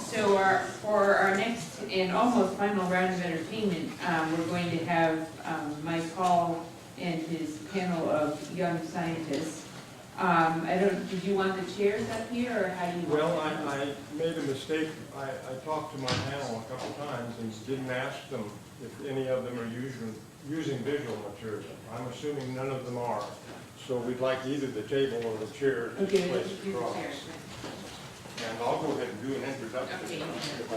So for our next and almost final round of entertainment, we're going to have Mike Hall and his panel of young scientists. Did you want the chairs up here, or how do you want Well, them? I made a mistake. I talked to my panel a couple times and didn't ask them if any of them are using visual material. I'm assuming none of them are. So we'd like either the table or the chair to Okay, place let's do the across. chairs. And I'll go ahead and do an introduction. Okay. If I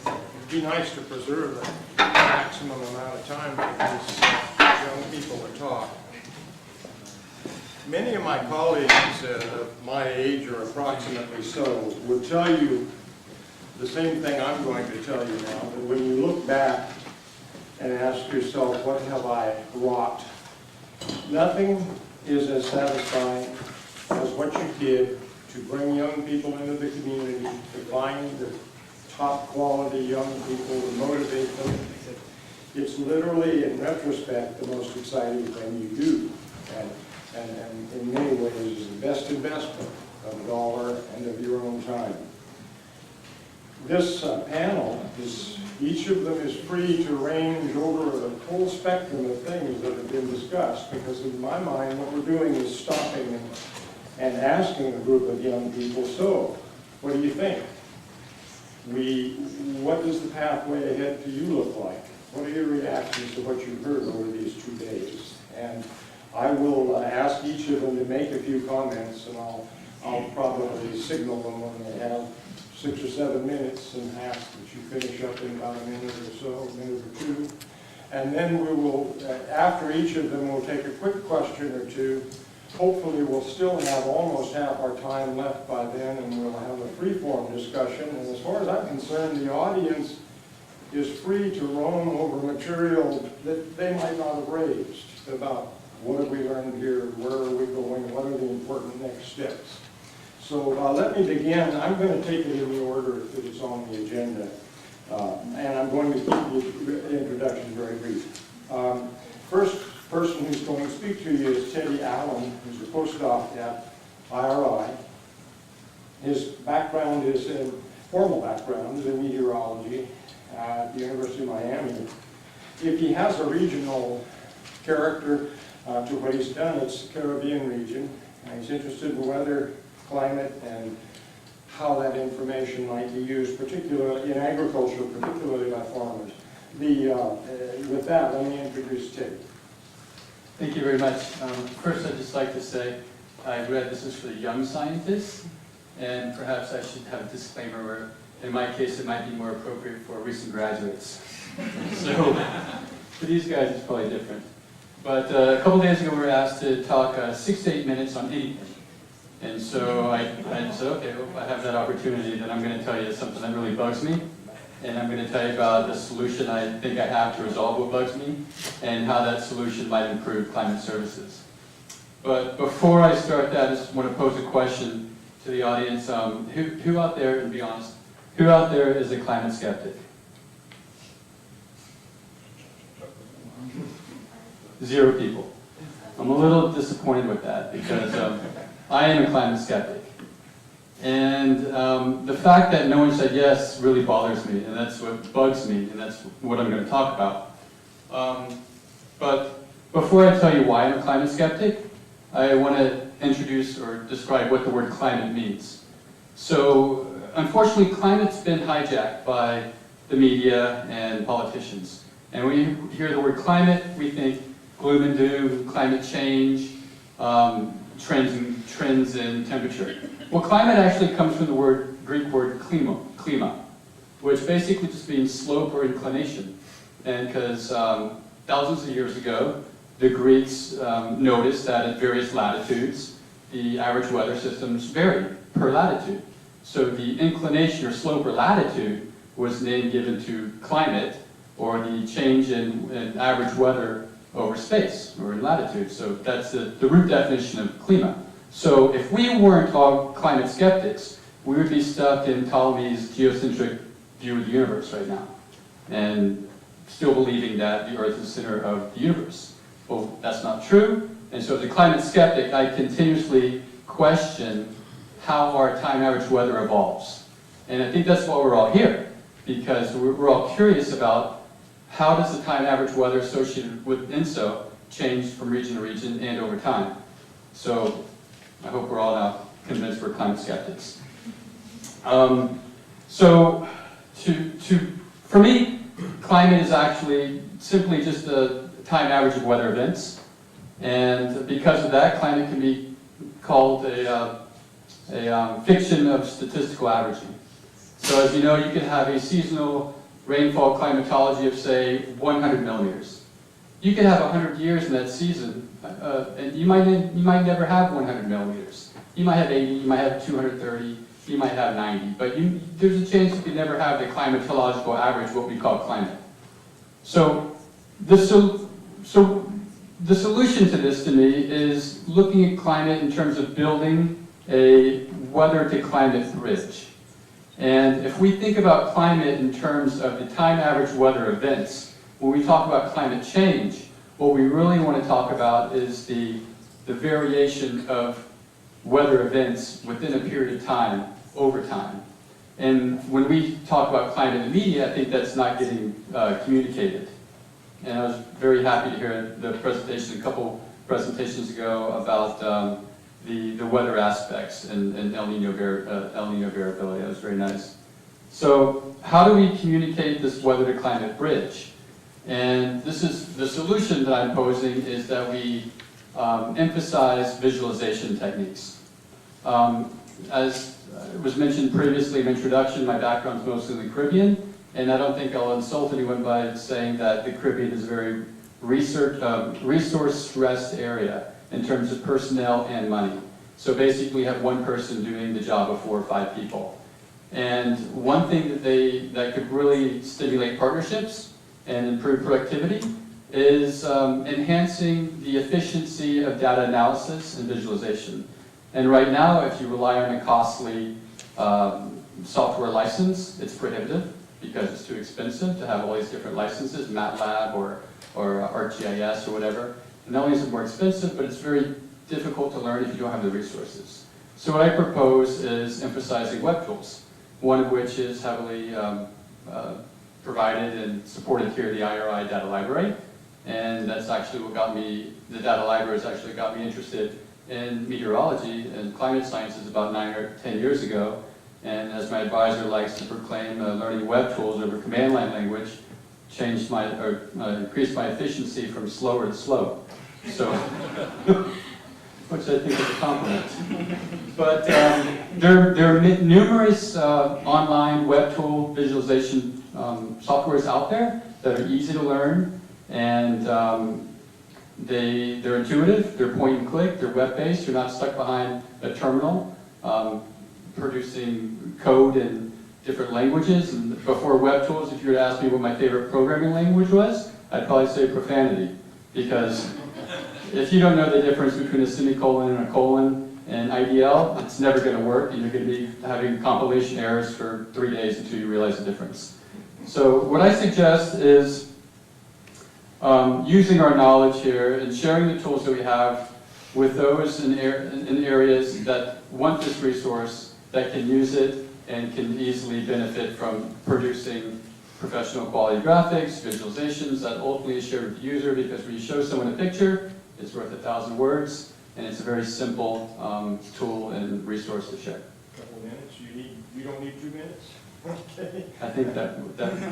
might. It'd be nice to preserve the maximum amount of time for these young people to talk. Many of my colleagues of my age, or approximately so, would tell you the same thing I'm going to tell you now, that when you look back and ask yourself, what have I wrought? Nothing is as satisfying as what you did to bring young people into the community, to find the top quality young people, to motivate them. It's literally, in retrospect, the most exciting thing you do. And in many ways is the best investment of a dollar and of your own time. This panel, each of them is free to range over the whole spectrum of things that have been discussed, because in my mind what we're doing is stopping and asking a group of young people, so what do you think? What does the pathway ahead to you look like? What are your reactions to what you've heard over these 2 days? And I will ask each of them to make a few comments, and I'll probably signal them when they have 6 or 7 minutes and ask that you finish up in about a minute or so, a minute or 2. And then we will, after each of them, we'll take a quick question or 2. Hopefully we'll still have almost half our time left by then, and we'll have a free-form discussion. And as far as I'm concerned, the audience is free to roam over material that they might not have raised about what have we learned here, where are we going, what are the important next steps. So let me begin. I'm going to take it in the order that it's on the agenda, and I'm going to keep the introduction very brief. First person who's going to speak to you is Teddy Allen, who's a postdoc at IRI. His background is formal background is in meteorology at the University of Miami. If he has a regional character to what he's done, it's the Caribbean region. He's interested in weather, climate, and how that information might be used, particularly in agriculture, particularly by farmers. With that, let me introduce Teddy. Thank you very much. First, I'd just like to say, I read this is for the young scientists, and perhaps I should have a disclaimer where, in my case, it might be more appropriate for recent graduates. So, for these guys, it's probably different. But a couple days ago, we were asked to talk 6 to 8 minutes on anything. And so I said, okay, well, if I have that opportunity, then I'm going to tell you something that really bugs me. And I'm going to tell you about the solution I think I have to resolve what bugs me, and how that solution might improve climate services. But before I start that, I just want to pose a question to the audience. Who out there, and be honest, who out there is a climate skeptic? 0 people. I'm a little disappointed with that, because I am a climate skeptic. And the fact that no one said yes really bothers me, and that's what bugs me, and that's what I'm going to talk about. But before I tell you why I'm a climate skeptic, I want to introduce or describe what the word climate means. So, unfortunately, climate's been hijacked by the media and politicians. And when you hear the word climate, we think gloom and doom, climate change, trends in temperature. Well, climate actually comes from the Greek word klima, which basically just means slope or inclination. And because thousands of years ago, the Greeks noticed that at various latitudes, the average weather systems vary per latitude. So the inclination or slope or latitude was the name given to climate, or the change in average weather over space or in latitude. So that's the root definition of klima. So if we weren't all climate skeptics, we would be stuck in Ptolemy's geocentric view of the universe right now, and still believing that the Earth is the center of the universe. Well, that's not true, and so as a climate skeptic, I continuously question how our time average weather evolves. And I think that's why we're all here, because we're all curious about how does the time average weather associated with INSO change from region to region and over time. So I hope we're all now convinced we're climate skeptics. For me, climate is actually simply just the time average of weather events. And because of that, climate can be called a fiction of statistical averaging. So as you know, you can have a seasonal rainfall climatology of, say, 100 millimeters. You could have 100 years in that season, and you might never have 100 millimeters. You might have 80, you might have 230, you might have 90, but there's a chance you could never have the climatological average, what we call climate. So the solution to this, to me, is looking at climate in terms of building a weather to climate bridge. And if we think about climate in terms of the time average weather events, when we talk about climate change, what we really want to talk about is the variation of weather events within a period of time, over time. And when we talk about climate in the media, I think that's not getting communicated. And I was very happy to hear the presentation a couple presentations ago about the weather aspects and El Nino variability. That was very nice. So how do we communicate this weather to climate bridge? And this is the solution that I'm posing, is that we emphasize visualization techniques. As was mentioned previously in introduction, my background is mostly in the Caribbean, and I don't think I'll insult anyone by saying that the Caribbean is a very resource-stressed area in terms of personnel and money. So basically, you have one person doing the job of 4 or 5 people. And one thing that could really stimulate partnerships and improve productivity is enhancing the efficiency of data analysis and visualization. And right now, if you rely on a costly software license, it's prohibitive because it's too expensive to have all these different licenses, MATLAB or ArcGIS or whatever. And not only is it more expensive, but it's very difficult to learn if you don't have the resources. So what I propose is emphasizing web tools, one of which is heavily provided and supported here at the IRI Data Library. And that's actually what got me, the data library has actually got me interested in meteorology and climate sciences about 9 or 10 years ago. And as my advisor likes to proclaim, learning web tools over command line language increased my efficiency from slower to slow. So, which I think is a compliment. But there are numerous online web tool visualization softwares out there that are easy to learn, and they're intuitive, they're point and click, they're web-based, you're not stuck behind a terminal producing code in different languages. And before web tools, if you were to ask me what my favorite programming language was, I'd probably say profanity, because if you don't know the difference between a semicolon and a colon and IDL, it's never going to work, and you're going to be having compilation errors for 3 days until you realize the difference. So what I suggest is using our knowledge here and sharing the tools that we have with those in areas that want this resource, that can use it and can easily benefit from producing professional quality graphics, visualizations that ultimately is shared with the user, because when you show someone a picture, it's worth 1,000 words, and it's a very simple tool and resource to share. A couple minutes? You don't need 2 minutes? Okay. I think that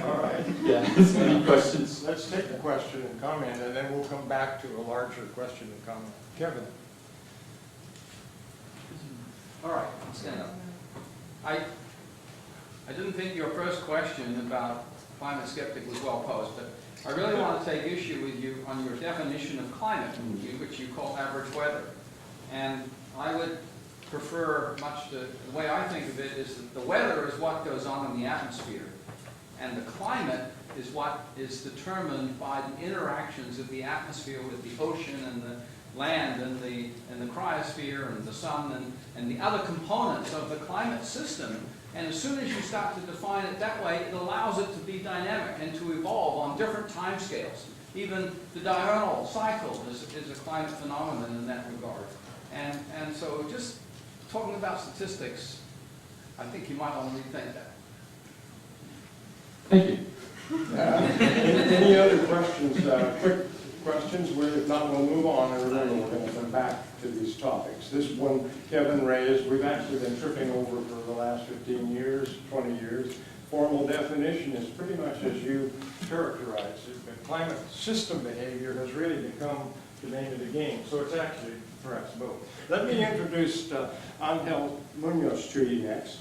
All right. yeah. Any questions? Let's take a question and comment, and then we'll come back to a larger question and comment. Kevin. All right, I'll stand up. I didn't think your first question about climate skeptic was well posed, but I really want to take issue with you on your definition of climate, which you call average weather. And I would prefer the way I think of it is that the weather is what goes on in the atmosphere, and the climate is what is determined by the interactions of the atmosphere with the ocean and the land and the cryosphere and the sun and the other components of the climate system. And as soon as you start to define it that way, it allows it to be dynamic and to evolve on different time scales. Even the diurnal cycle is a climate phenomenon in that regard. And so just talking about statistics, I think you might want to rethink that. Thank you. Any other questions, quick questions? If not, we'll move on, and remember, we're going to come back to these topics. This one Kevin raised, we've actually been tripping over for the last 15 years, 20 years. Formal definition is pretty much as you characterize it, but climate system behavior has really become the name of the game, so it's actually perhaps both. Let me introduce Ángel Muñoz to you next.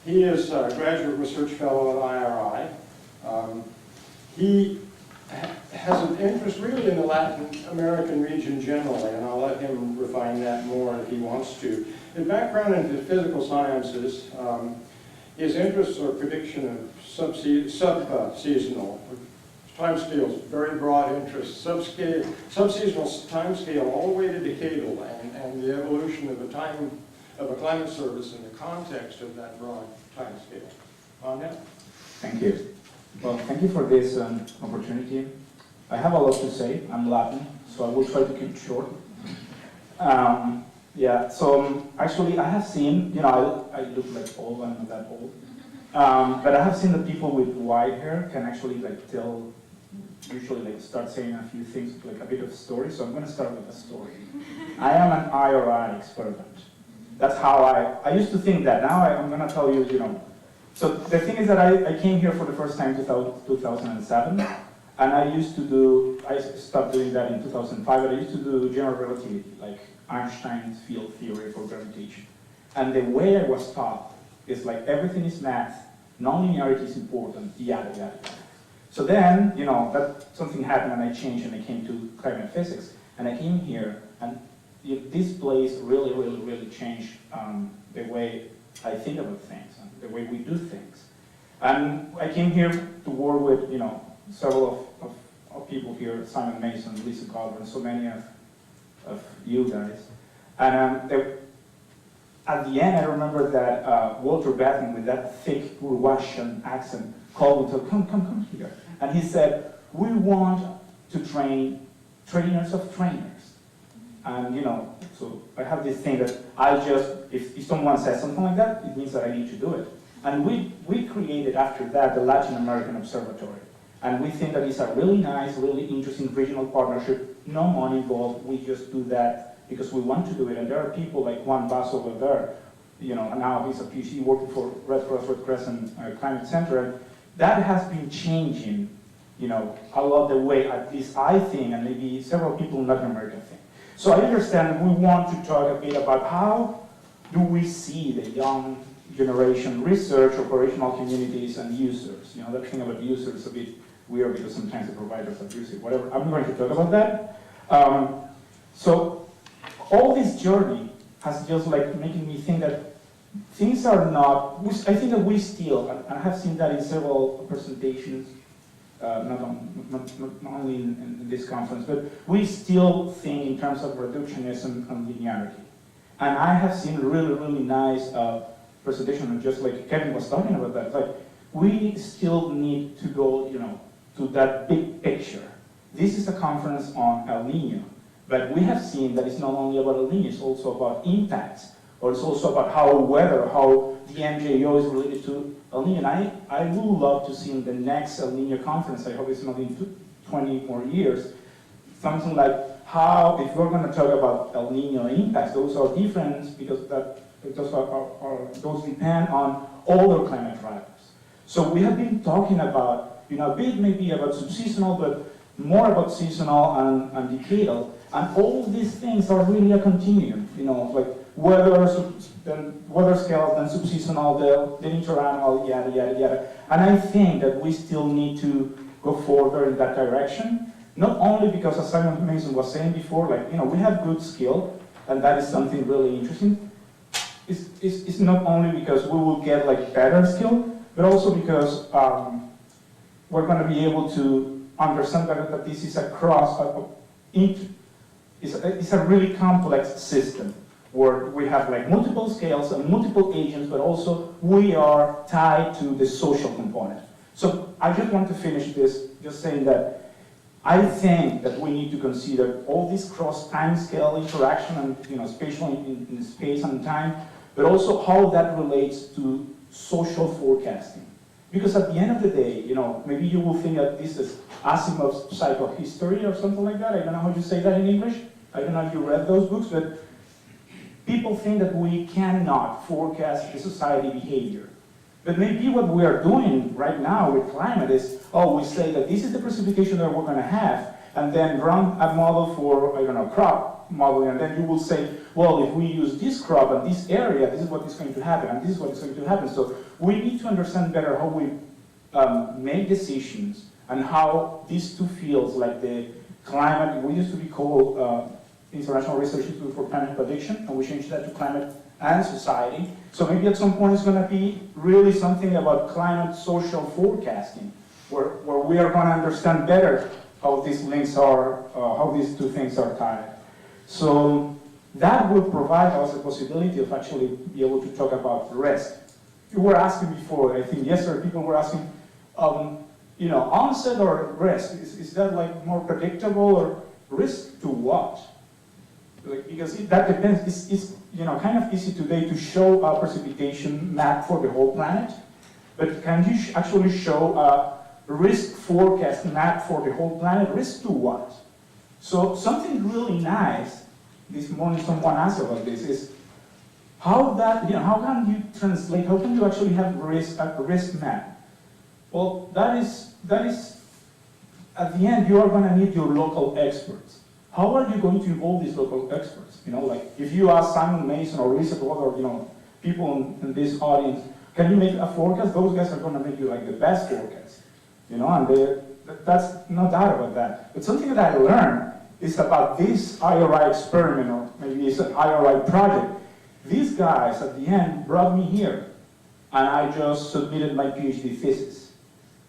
He is a graduate research fellow at IRI. He has an interest really in the Latin American region generally, and I'll let him refine that more if he wants to. His background into physical sciences, his interests are prediction of sub-seasonal timescales, very broad interests, sub-seasonal timescale all the way to decadal, and the evolution of a climate service in the context of that broad timescale. Ángel? Thank you. Well, thank you for this opportunity. I have a lot to say. I'm Latin, so I will try to keep it short. Yeah, so actually I have seen, I look like old, I'm not that old. But I have seen that people with white hair can actually usually start saying a few things, like a bit of story. So I'm going to start with a story. I am an IRI experiment. That's how I used to think that. Now I'm going to tell you, So the thing is that I came here for the first time in 2007, and I stopped doing that in 2005, but I used to do general relativity, like Einstein's field theory for gravitation. And the way I was taught is like everything is math, non-linearity is important, yada, yada, yada. So then, that something happened and I changed and I came to climate physics. And I came here, and this place really, really, really changed the way I think about things, and the way we do things. And I came here to work with, several of people here, Simon Mason, Lisa Calvert, and so many of you guys. And at the end, I remember that Walter Batten, with that thick Russian accent, called me to come here. And he said, we want to train trainers of trainers. And so I have this thing that if someone says something like that, it means that I need to do it. And we created after that the Latin American Observatory. And we think that it's a really nice, really interesting regional partnership, no money involved, we just do that because we want to do it. And there are people like Juan Bass over there, now he's a PhD working for Red Cross, Red Crescent Climate Center. And that has been changing, a lot the way, at least I think, and maybe several people in Latin America think. So I understand that we want to talk a bit about how do we see the young generation research, operational communities, and users. That thing about users is a bit weird because sometimes the providers abuse it, whatever. I'm going to talk about that. So all this journey has just making me think that things are not, I think that we still, and I have seen that in several presentations, not only in this conference, but we still think in terms of reductionism and linearity. And I have seen really, really nice presentation, and just like Kevin was talking about that, like we still need to go, to that big picture. This is a conference on El Nino, but we have seen that it's not only about El Nino, it's also about impacts, or it's also about how the MJO is related to El Nino. And I would love to see in the next El Nino conference, I hope it's not in 20 more years, something like how, if we're going to talk about El Nino impacts, those are different because those depend on older climate drivers. So we have been talking about, a bit maybe about subseasonal, but more about seasonal and decadal. And all these things are really a continuum, like weather scales, then subseasonal, then interannual, yada, yada, yada. And I think that we still need to go further in that direction, not only because, as Simon Mason was saying before, we have good skill, and that is something really interesting. It's not only because we will get better skill, but also because we're going to be able to understand that this is it's a really complex system where we have multiple scales and multiple agents, but also we are tied to the social component. So I just want to finish this just saying that I think that we need to consider all this cross-time scale interaction and spatial in space and time, but also how that relates to social forecasting. Because at the end of the day, maybe you will think that this is Asimov's psychohistory or something like that. I don't know how you say that in English. I don't know if you read those books, but people think that we cannot forecast the society behavior. But maybe what we are doing right now with climate is, we say that this is the precipitation that we're going to have, and then run a model for, crop modeling, and then you will say, well, if we use this crop and this area, this is what is going to happen, and this is what is going to happen. So we need to understand better how we make decisions and how these two fields, like the climate, we used to be called International Research Institute for Climate Prediction, and we changed that to climate and society. So maybe at some point it's going to be really something about climate social forecasting, where we are going to understand better how these links are, how these two things are tied. So that will provide us a possibility of actually be able to talk about risk. You were asking before, I think yesterday people were asking, onset or risk, is that like more predictable, or risk to what? Because that depends. It's kind of easy today to show a precipitation map for the whole planet, but can you actually show a risk forecast map for the whole planet? Risk to what? So something really nice, this morning someone asked about this, is how can you translate, how can you actually have a risk map? Well, that is, at the end, you are going to need your local experts. How are you going to involve these local experts? Like if you ask Simon Mason or Lisa or people in this audience, can you make a forecast? Those guys are going to make you like the best forecast, and that's no doubt about that. But something that I learned is about this IRI experiment, or maybe it's an IRI project. These guys at the end brought me here, and I just submitted my PhD thesis.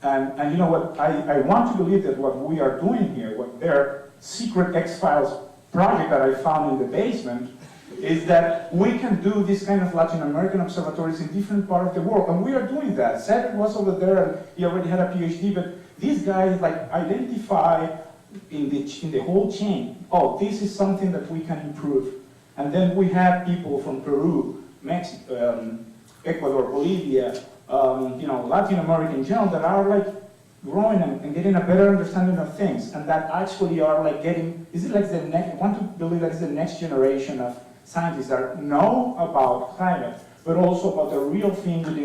And you know what? I want to believe that what we are doing here, what their secret X-Files project that I found in the basement, is that we can do this kind of Latin American observatories in different parts of the world, and we are doing that. Cedric was over there, and he already had a PhD, but these guys identify in the whole chain, this is something that we can improve. And then we have people from Peru, Mexico, Ecuador, Bolivia, Latin America in general, that are growing and getting a better understanding of things, and that actually are getting, I want to believe that is the next generation of scientists that know about climate, but also about the real thing with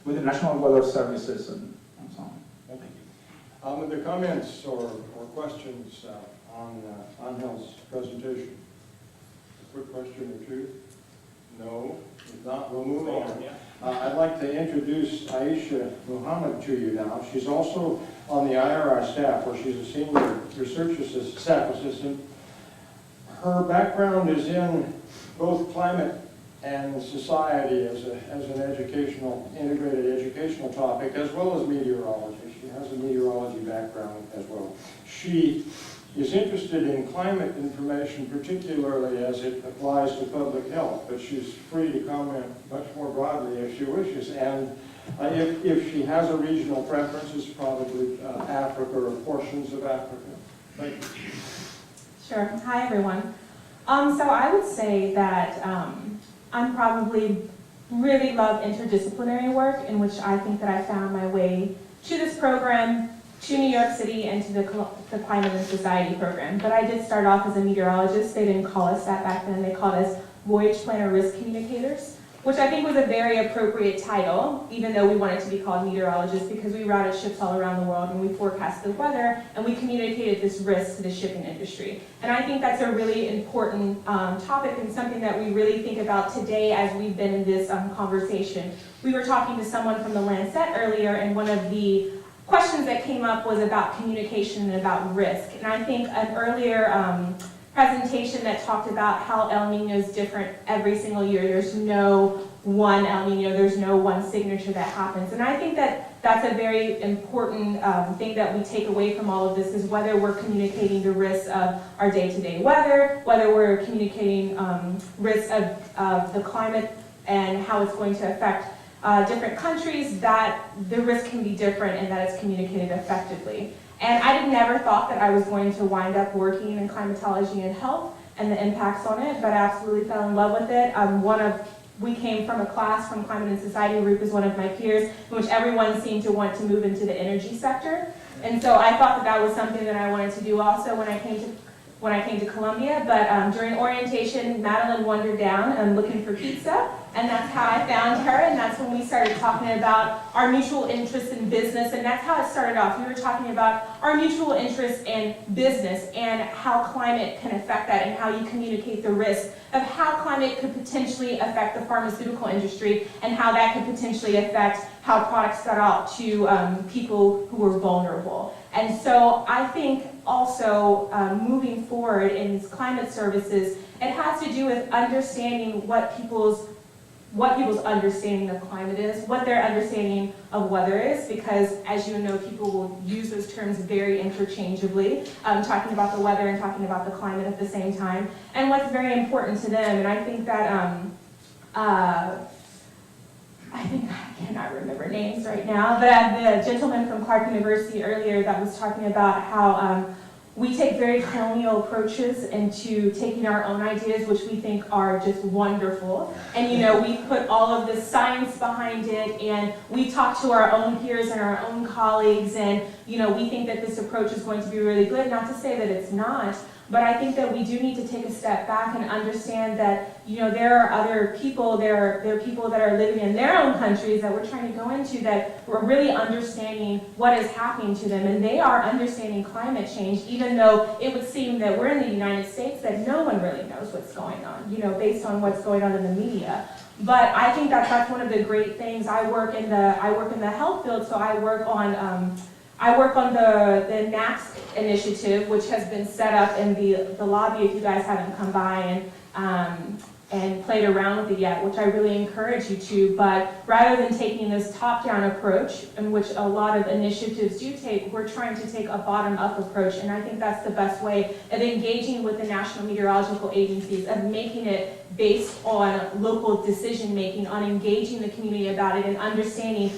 with the National Weather Services and so on. Thank you. The comments or questions on Angel's presentation? A quick question or two? No? If not, we'll move on. I'd like to introduce Aisha Muhammad to you now. She's also on the IRI staff, where she's a senior research staff assistant. Her background is in both climate and society as an integrated educational topic, as well as meteorology. She has a meteorology background as well. She is interested in climate information, particularly as it applies to public health, but she's free to comment much more broadly if she wishes. And if she has a regional preference, it's probably Africa or portions of Africa. Thank you. Sure. Hi, everyone. So I would say that I'm probably really love interdisciplinary work, in which I think that I found my way to this program, to New York City, and to the Climate and Society program. But I did start off as a meteorologist. They didn't call us that back then. They called us Voyage Planner Risk Communicators, which I think was a very appropriate title, even though we wanted to be called meteorologists, because we routed ships all around the world and we forecasted the weather and we communicated this risk to the shipping industry. And I think that's a really important topic, and something that we really think about today as we've been in this conversation. We were talking to someone from the Lancet earlier, and one of the questions that came up was about communication and about risk. And I think an earlier presentation that talked about how El Nino is different every single year. There's no one El Nino, there's no one signature that happens. And I think that that's a very important thing that we take away from all of this, is whether we're communicating the risks of our day-to-day weather, whether we're communicating risks of the climate and how it's going to affect different countries, that the risk can be different and that it's communicated effectively. And I never thought that I was going to wind up working in climatology and health and the impacts on it, but I absolutely fell in love with it. One of we came from a class from Climate and Society. Roop is one of my peers, in which everyone seemed to want to move into the energy sector. And so I thought that that was something that I wanted to do also when I came to Columbia. But during orientation, Madeline wandered down looking for pizza, and that's how I found her, and that's when we started talking about our mutual interest in business, and that's how it started off. We were talking about our mutual interest in business and how climate can affect that and how you communicate the risk of how climate could potentially affect the pharmaceutical industry and how that could potentially affect how products got out to people who were vulnerable. And so I think also moving forward in climate services, it has to do with understanding what people's understanding of climate is, what their understanding of weather is, because as you know, people will use those terms very interchangeably, talking about the weather and talking about the climate at the same time, and what's very important to them. And I think that, I cannot remember names right now, but the gentleman from Clark University earlier that was talking about how we take very colonial approaches into taking our own ideas, which we think are just wonderful. And we put all of the science behind it, and we talk to our own peers and our own colleagues, and we think that this approach is going to be really good. Not to say that it's not, but I think that we do need to take a step back and understand that there are other people, there are people that are living in their own countries that we're trying to go into that we're really understanding what is happening to them, and they are understanding climate change, even though it would seem that we're in the United States that no one really knows what's going on, based on what's going on in the media. But I think that that's one of the great things. I work in the health field, so I work on the NACS initiative, which has been set up in the lobby if you guys haven't come by and played around with it yet, which I really encourage you to. But rather than taking this top-down approach, in which a lot of initiatives do take, we're trying to take a bottom-up approach, and I think that's the best way of engaging with the national meteorological agencies, of making it based on local decision-making, on engaging the community about it and understanding,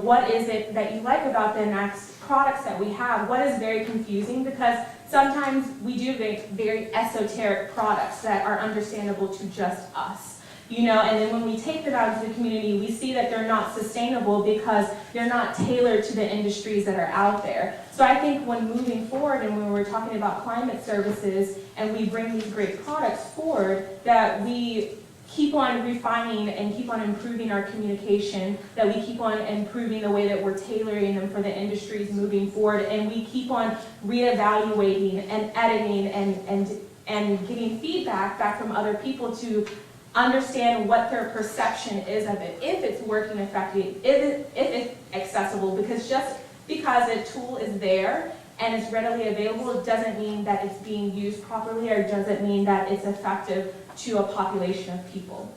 what is it that you like about the NACS products that we have. What is very confusing, because sometimes we do very esoteric products that are understandable to just us, and then when we take them out to the community, we see that they're not sustainable because they're not tailored to the industries that are out there. So I think when moving forward and when we're talking about climate services and we bring these great products forward, that we keep on refining and keep on improving our communication, that we keep on improving the way that we're tailoring them for the industries moving forward, and we keep on reevaluating and editing and getting feedback back from other people to understand what their perception is of it, if it's working effectively, if it's accessible, because just because a tool is there and it's readily available, it doesn't mean that it's being used properly, or doesn't mean that it's effective to a population of people.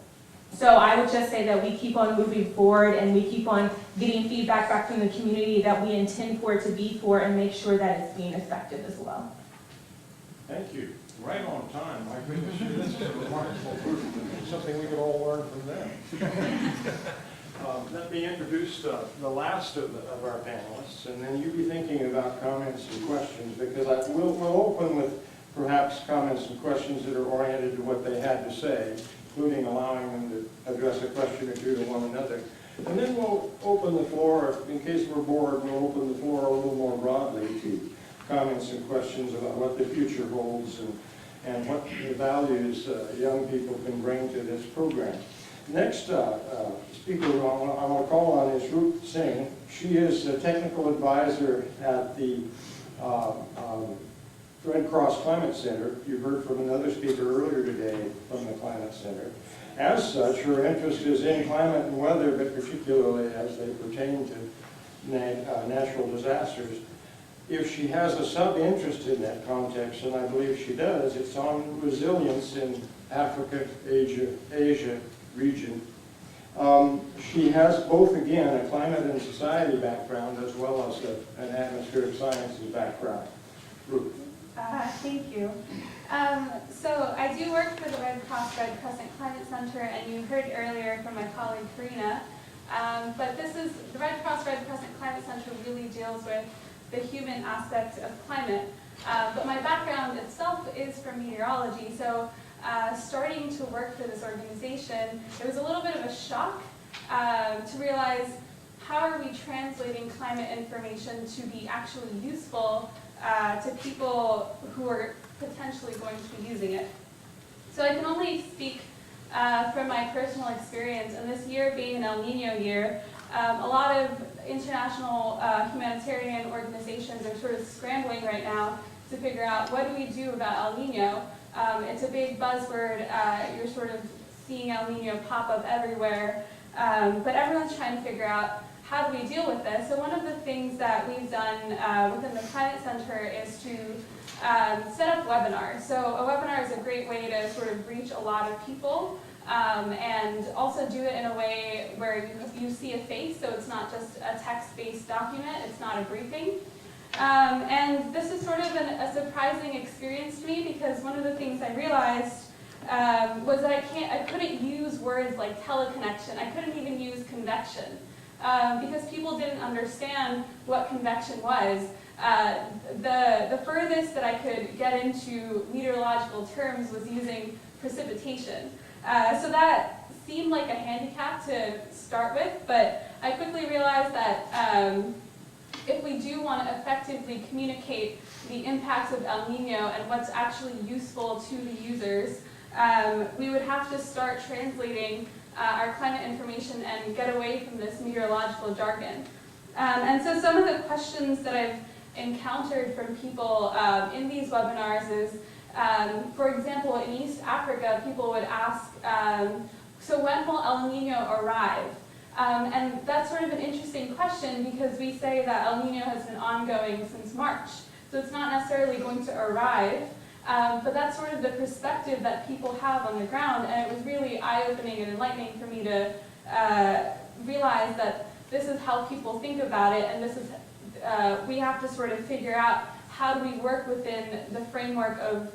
So I would just say that we keep on moving forward and we keep on getting feedback back from the community that we intend for it to be for, and make sure that it's being effective as well. Thank you. Right on time. My goodness, this is remarkable. Something we could all learn from them. Let me introduce the last of our panelists, and then you be thinking about comments and questions, because we'll open with perhaps comments and questions that are oriented to what they had to say, including allowing them to address a question or two to one another. And then we'll open the floor, in case we're bored, we'll open the floor a little more broadly to comments and questions about what the future holds and what the values young people can bring to this program. Next speaker I want to call on is Roop Singh. She is a technical advisor at the Red Cross Climate Center. You heard from another speaker earlier today from the Climate Center. As such, her interest is in climate and weather, but particularly as they pertain to natural disasters. If she has a sub-interest in that context, and I believe she does, it's on resilience in Africa, Asia region. She has both, again, a climate and society background as well as an atmospheric sciences background. Roop. Thank you. So I do work for the Red Crescent Climate Center, and you heard earlier from my colleague Karina, but the Red Crescent Climate Center really deals with the human aspect of climate. But my background itself is from meteorology, so starting to work for this organization, it was a little bit of a shock to realize how are we translating climate information to be actually useful to people who are potentially going to be using it. So I can only speak from my personal experience, and this year being an El Nino year, a lot of international humanitarian organizations are sort of scrambling right now to figure out what do we do about El Nino. It's a big buzzword, you're sort of seeing El Nino pop up everywhere, but everyone's trying to figure out how do we deal with this. So one of the things that we've done within the Climate Center is to set up webinars. So a webinar is a great way to sort of reach a lot of people and also do it in a way where you see a face, so it's not just a text-based document, it's not a briefing. And this is sort of a surprising experience to me because one of the things I realized was that I couldn't use words like teleconnection, I couldn't even use convection. Because people didn't understand what convection was. The furthest that I could get into meteorological terms was using precipitation. So that seemed like a handicap to start with, but I quickly realized that if we do want to effectively communicate the impacts of El Nino and what's actually useful to the users, we would have to start translating our climate information and get away from this meteorological jargon. And so some of the questions that I've encountered from people in these webinars is, for example, in East Africa, people would ask, so when will El Nino arrive? And that's sort of an interesting question because we say that El Nino has been ongoing since March. So it's not necessarily going to arrive. But that's sort of the perspective that people have on the ground, and it was really eye-opening and enlightening for me to realize that this is how people think about it, and this is we have to sort of figure out how do we work within the framework of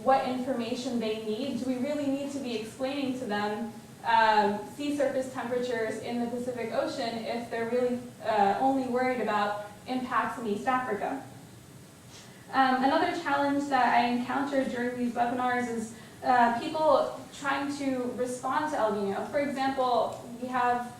what information they need. Do we really need to be explaining to them sea surface temperatures in the Pacific Ocean if they're really only worried about impacts in East Africa? Another challenge that I encountered during these webinars is people trying to respond to El Nino. For example, we have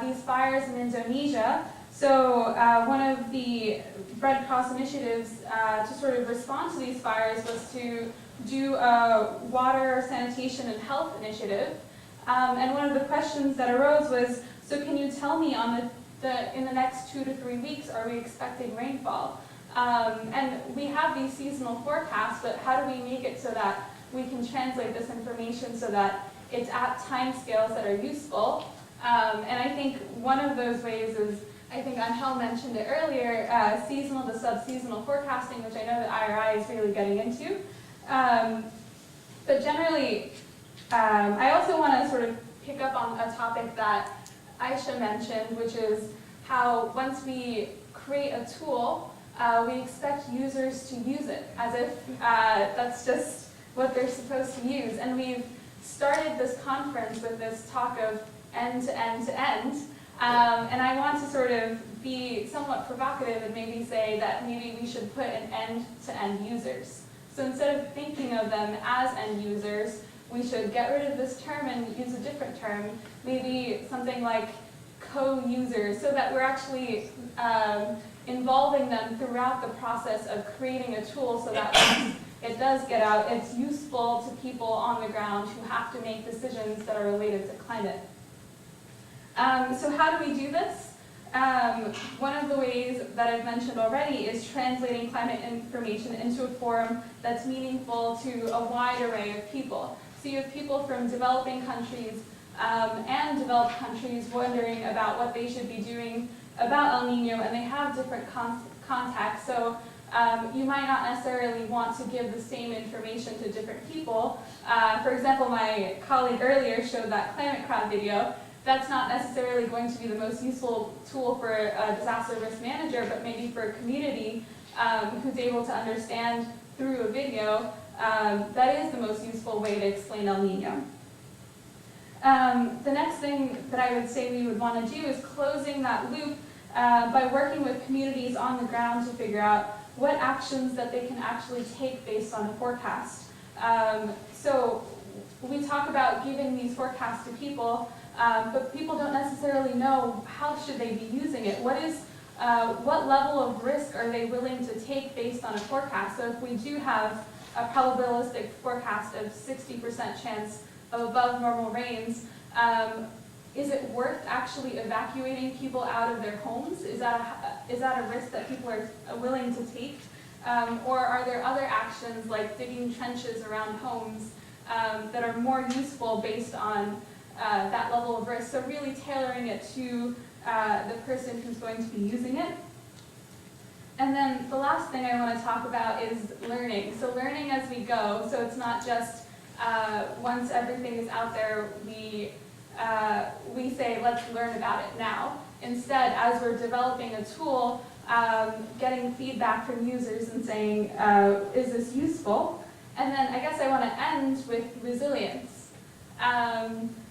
these fires in Indonesia. So one of the Red Cross initiatives to sort of respond to these fires was to do a water, sanitation, and health initiative. And one of the questions that arose was, so can you tell me on in the next 2 to 3 weeks, are we expecting rainfall? And we have these seasonal forecasts, but how do we make it so that we can translate this information so that it's at timescales that are useful? And I think one of those ways is, I think Ángel mentioned it earlier, seasonal to sub-seasonal forecasting, which I know that IRI is really getting into. But generally, I also want to sort of pick up on a topic that Aisha mentioned, which is how once we create a tool, we expect users to use it as if that's just what they're supposed to use. And we've started this conference with this talk of end to end to end. And I want to sort of be somewhat provocative and maybe say that maybe we should put an end to end users. So instead of thinking of them as end users, we should get rid of this term and use a different term, maybe something like co-users, so that we're actually involving them throughout the process of creating a tool so that once it does get out, it's useful to people on the ground who have to make decisions that are related to climate. So how do we do this? One of the ways that I've mentioned already is translating climate information into a form that's meaningful to a wide array of people. So you have people from developing countries and developed countries wondering about what they should be doing about El Nino, and they have different contexts. So you might not necessarily want to give the same information to different people. For example, my colleague earlier showed that climate crowd video. That's not necessarily going to be the most useful tool for a disaster risk manager, but maybe for a community who's able to understand through a video, that is the most useful way to explain El Nino. The next thing that I would say we would want to do is closing that loop by working with communities on the ground to figure out what actions that they can actually take based on a forecast. So we talk about giving these forecasts to people, but people don't necessarily know how should they be using it. What level of risk are they willing to take based on a forecast? So if we do have a probabilistic forecast of 60% chance of above normal rains, is it worth actually evacuating people out of their homes? Is that a risk that people are willing to take? Or are there other actions like digging trenches around homes that are more useful based on that level of risk? So really tailoring it to the person who's going to be using it. And then the last thing I want to talk about is learning. So learning as we go. So it's not just once everything is out there, we say, let's learn about it now. Instead, as we're developing a tool, getting feedback from users and saying, is this useful? And then I guess I want to end with resilience.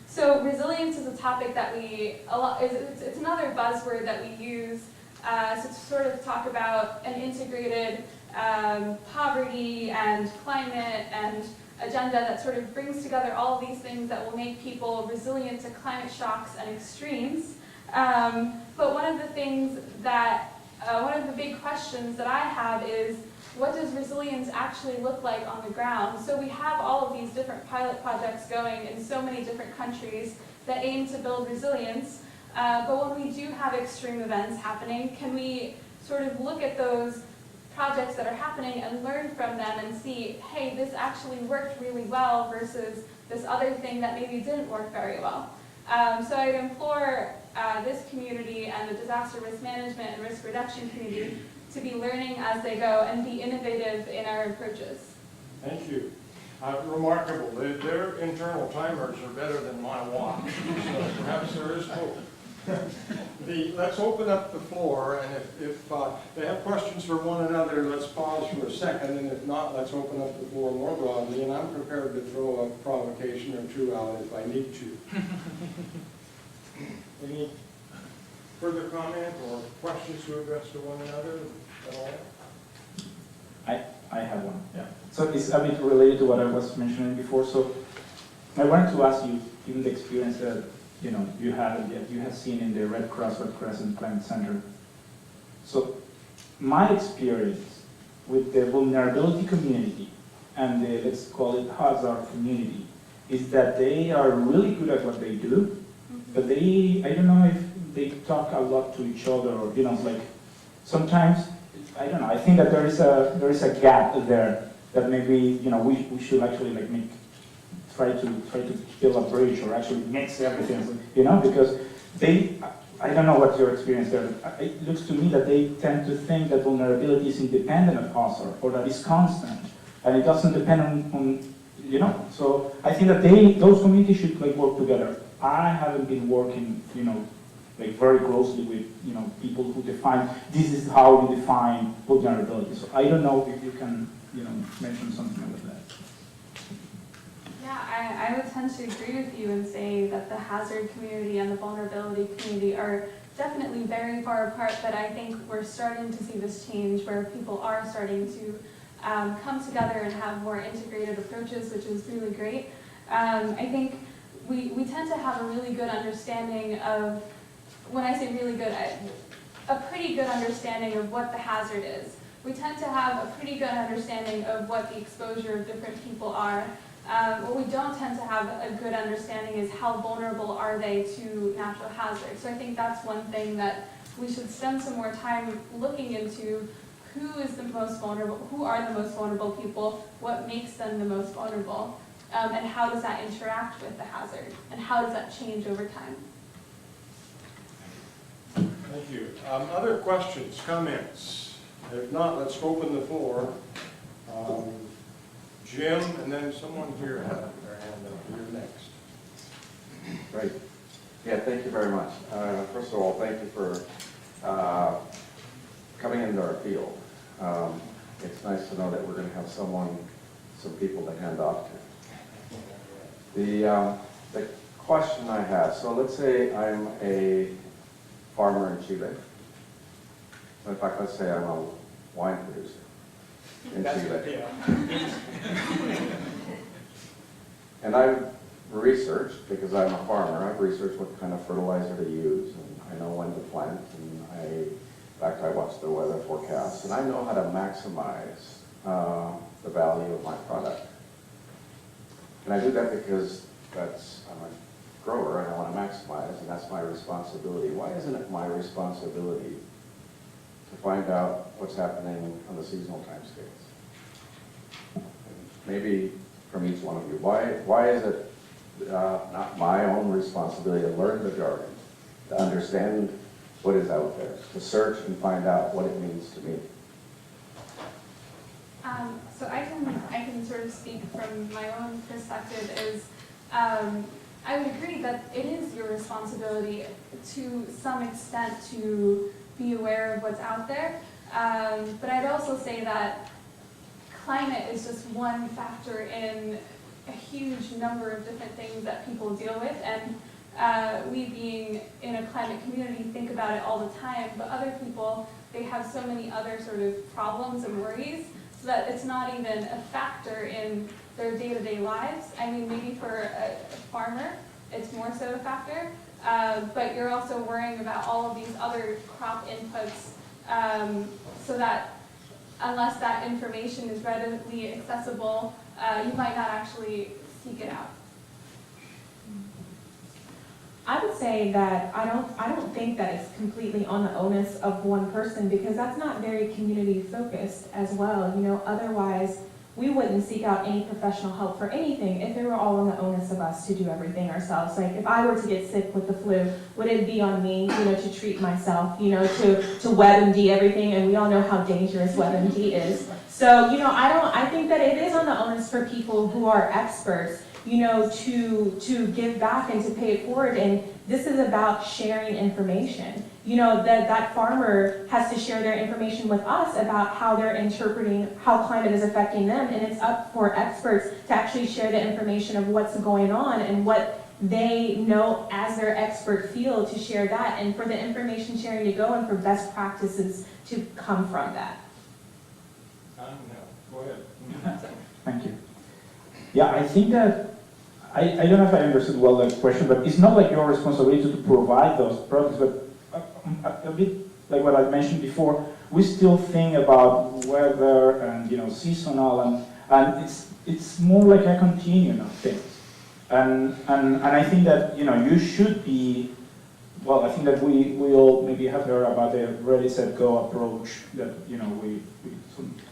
So resilience is a topic that it's another buzzword that we use to sort of talk about an integrated poverty and climate and agenda that sort of brings together all of these things that will make people resilient to climate shocks and extremes. But one of the things that, one of the big questions that I have is, what does resilience actually look like on the ground? So we have all of these different pilot projects going in so many different countries that aim to build resilience. But when we do have extreme events happening, can we sort of look at those projects that are happening and learn from them and see, hey, this actually worked really well versus this other thing that maybe didn't work very well. So I'd implore this community and the disaster risk management and risk reduction community to be learning as they go and be innovative in our approaches. Thank you. Remarkable. Their internal timers are better than my watch, so perhaps there is hope. Let's open up the floor, and if they have questions for one another, let's pause for a second, and if not, let's open up the floor more broadly, and I'm prepared to throw a provocation or two out if I need to. Any further comment or questions to address to one another at all? I have one. Yeah. So it's a bit related to what I was mentioning before. So I wanted to ask you, given the experience that you have seen in the Red Cross, Red Crescent Climate Center. So my experience with the vulnerability community and the, let's call it, hazard community, is that they are really good at what they do, but I don't know if they talk a lot to each other, or like sometimes, I don't know. I think that there is a gap there that maybe we should actually try to build a bridge or actually mix everything, because I don't know what your experience there, but it looks to me that they tend to think that vulnerability is independent of hazard or that it's constant and it doesn't depend on so I think that those communities should work together. I haven't been working very closely with people who define, this is how we define vulnerability. So I don't know if you can mention something about that. Yeah, I would tend to agree with you and say that the hazard community and the vulnerability community are definitely very far apart, but I think we're starting to see this change where people are starting to come together and have more integrated approaches, which is really great. I think we tend to have a really good understanding of, when I say really good, a pretty good understanding of what the hazard is. We tend to have a pretty good understanding of what the exposure of different people are. What we don't tend to have a good understanding is how vulnerable are they to natural hazards. So I think that's one thing that we should spend some more time looking into. Who is the most vulnerable? Who are the most vulnerable people? What makes them the most vulnerable? And how does that interact with the hazard? And how does that change over time? Thank you. Other questions, comments? If not, let's open the floor. Jim, and then someone here had their hand up. You're next. Great. Yeah, thank you very much. First of all, thank you for coming into our field. It's nice to know that we're going to have some people to hand off to. The question I have, so let's say I'm a farmer in Chile. In fact, let's say I'm a wine producer in Chile. And I've researched, because I'm a farmer, I've researched what kind of fertilizer to use, and I know when to plant, and in fact, I watch the weather forecasts, and I know how to maximize the value of my product. And I do that because I'm a grower and I want to maximize, and that's my responsibility. Why isn't it my responsibility to find out what's happening on the seasonal timescales? Maybe from each one of you, why is it not my own responsibility to learn the jargon, to understand what is out there, to search and find out what it means to me? So I can sort of speak from my own perspective is, I would agree that it is your responsibility to some extent to be aware of what's out there. But I'd also say that climate is just one factor in a huge number of different things that people deal with. And we being in a climate community think about it all the time, but other people, they have so many other sort of problems and worries so that it's not even a factor in their day-to-day lives. I mean, maybe for a farmer, it's more so a factor, but you're also worrying about all of these other crop inputs, so that unless that information is readily accessible, you might not actually seek it out. I would say that I don't think that it's completely on the onus of one person, because that's not very community focused as well. You know, otherwise we wouldn't seek out any professional help for anything if it were all on the onus of us to do everything ourselves. Like if I were to get sick with the flu, would it be on me, you know, to treat myself, you know, to WebMD everything? And we all know how dangerous WebMD is. So, you know, I think that it is on the onus for people who are experts, you know, to give back and to pay it forward. And this is about sharing information. You know, that farmer has to share their information with us about how they're interpreting how climate is affecting them. And it's up for experts to actually share the information of what's going on and what they know as their expert field, to share that, and for the information sharing to go and for best practices to come from that. Go ahead. Thank you. Yeah, I think that, I don't know if I understood well the question, but it's not like your responsibility to provide those products, but a bit like what I mentioned before, we still think about weather and, you know, seasonal, and it's more like a continuum of things. And I think that, you know, you should be, well, I think that we all maybe have heard about the ready, set, go approach that, you know, we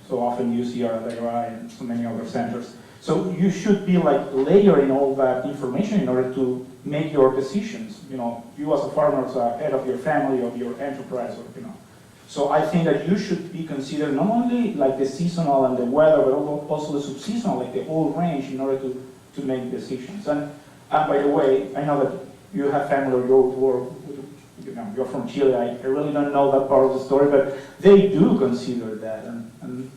so often use here at OBrien and so many other centers. So you should be like layering all that information in order to make your decisions. You know, you as a farmer, as a head of your family, of your enterprise, or, you know. So I think that you should be considered not only like the seasonal and the weather, but also the subseasonal, like the whole range, in order to make decisions. And by the way, I know that you have family, or you're from Chile. I really don't know that part of the story, but they do consider that. And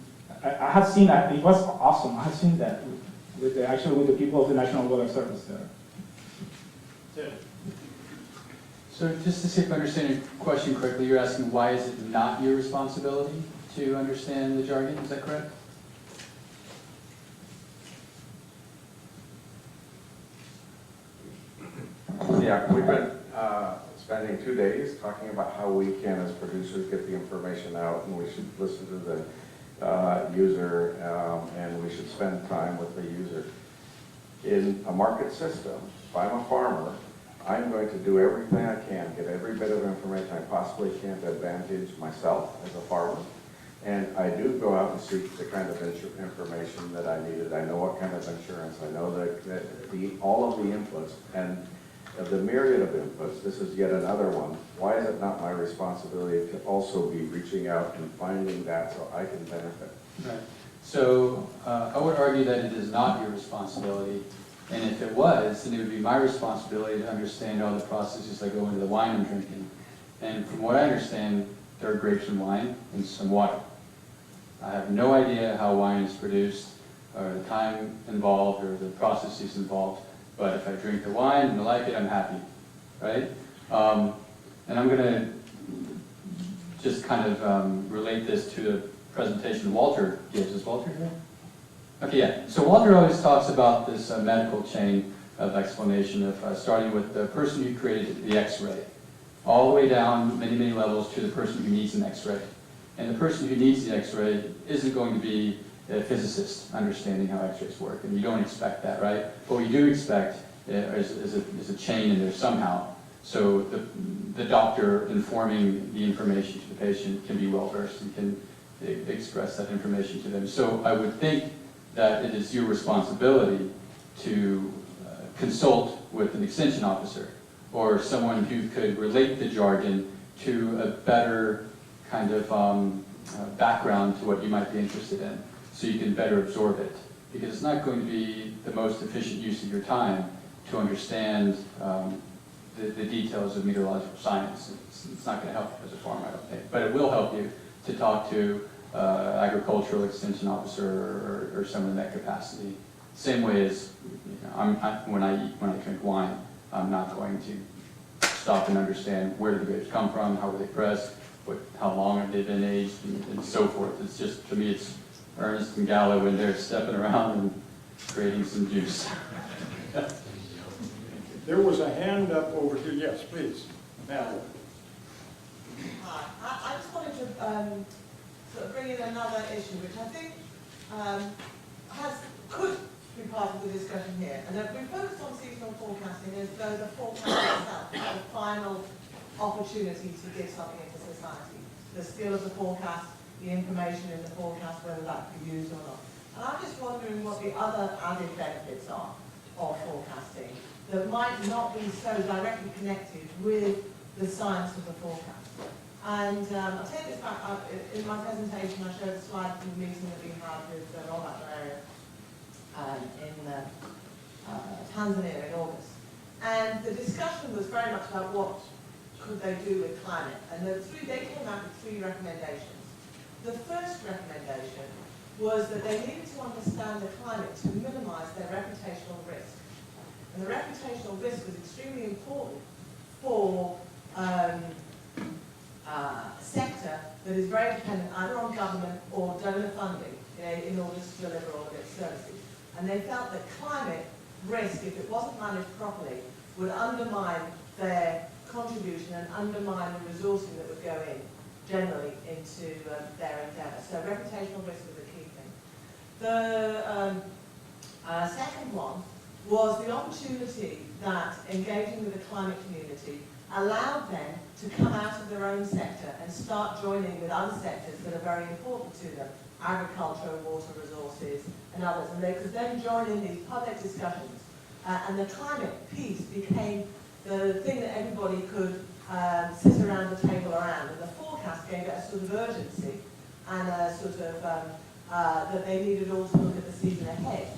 I have seen that. It was awesome. I have seen that with the people of the National Weather Service there. So just to see if I understand your question correctly, you're asking why is it not your responsibility to understand the jargon, is that correct? Yeah, we've been spending 2 days talking about how we can, as producers, get the information out, and we should listen to the user, and we should spend time with the user. In a market system, if I'm a farmer, I'm going to do everything I can, get every bit of information I possibly can to advantage myself as a farmer. And I do go out and seek the kind of information that I needed. I know what kind of insurance, I know all of the inputs, and of the myriad of inputs, this is yet another one. Why is it not my responsibility to also be reaching out and finding that so I can benefit? Right. So I would argue that it is not your responsibility, and if it was, then it would be my responsibility to understand all the processes that go into the wine I'm drinking. And from what I understand, there are grapes in wine and some water. I have no idea how wine is produced, or the time involved, or the processes involved. But if I drink the wine and I like it, I'm happy, right? And I'm going to just kind of relate this to the presentation Walter gives. Is Walter here? Okay, yeah. So Walter always talks about this medical chain of explanation of starting with the person who created the X-ray, all the way down many, many levels to the person who needs an X-ray. And the person who needs the X-ray isn't going to be a physicist understanding how X-rays work, and you don't expect that, right? But what you do expect is a chain in there somehow. So the doctor informing the information to the patient can be well-versed and can express that information to them. So I would think that it is your responsibility to consult with an extension officer or someone who could relate the jargon to a better kind of background to what you might be interested in, so you can better absorb it. Because it's not going to be the most efficient use of your time to understand the details of meteorological science. It's not going to help you as a farmer, I don't think. But it will help you to talk to agricultural extension officer or someone in that capacity. Same way as when I drink wine, I'm not going to stop and understand where the grapes come from, how were they pressed, how long have they been aged, and so forth. It's just, to me, it's Ernest and Gallo when they're stepping around and creating some juice. There was a hand up over here. Yes, please. Madeline. Hi. I just wanted to sort of bring in another issue, which I think could be part of the discussion here. And we focused on seasonal forecasting as though the forecast itself is the final opportunity to give something into society. The skill of the forecast, the information in the forecast, whether that can be used or not. And I'm just wondering what the other added benefits are of forecasting that might not be so directly connected with the science of the forecast. And I'll take this back up. In my presentation, I showed a slide from the meeting that we had with the Roop area in Tanzania in August. And the discussion was very much about what could they do with climate. And they came out with 3 recommendations. The first recommendation was that they needed to understand the climate to minimize their reputational risk. And the reputational risk was extremely important for a sector that is very dependent either on government or donor funding in order to deliver all of its services. And they felt that climate risk, if it wasn't managed properly, would undermine their contribution and undermine the resourcing that would go in generally into their endeavour. So reputational risk was a key thing. The second one was the opportunity that engaging with the climate community allowed them to come out of their own sector and start joining with other sectors that are very important to them, agriculture, water resources, and others. And they could then join in these public discussions. And the climate piece became the thing that everybody could sit around the table around. And the forecast gave it a sort of urgency and a sort of that they needed all to look at the season ahead.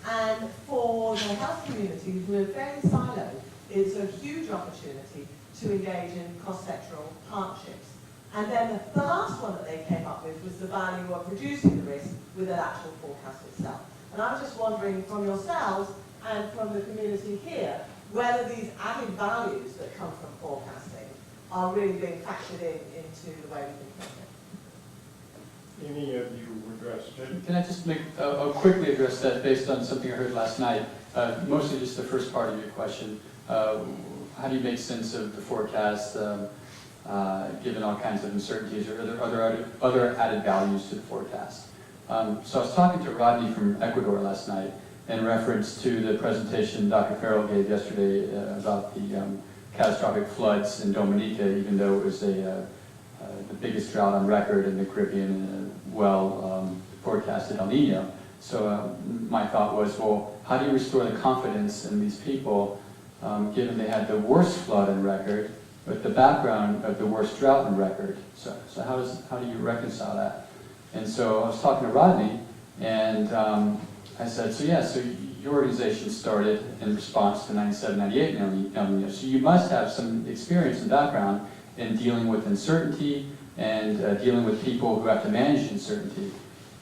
And for the health community, who are very siloed, it's a huge opportunity to engage in cross-sectoral partnerships. And then the last one that they came up with was the value of reducing the risk with an actual forecast itself. And I was just wondering from yourselves and from the community here, whether these added values that come from forecasting are really being factored into the way we think about it. Any of you addressed it? Can I just I'll quickly address that based on something I heard last night, mostly just the first part of your question. How do you make sense of the forecast given all kinds of uncertainties, or other added values to the forecast? So I was talking to Rodney from Ecuador last night in reference to the presentation Dr. Farrell gave yesterday about the catastrophic floods in Dominica, even though it was the biggest drought on record in the Caribbean and forecasted El Nino. So my thought was, well, how do you restore the confidence in these people given they had the worst flood on record with the background of the worst drought on record? So how do you reconcile that? And so I was talking to Rodney, and I said, so your organization started in response to 97, 98 El Nino. So you must have some experience and background in dealing with uncertainty and dealing with people who have to manage uncertainty.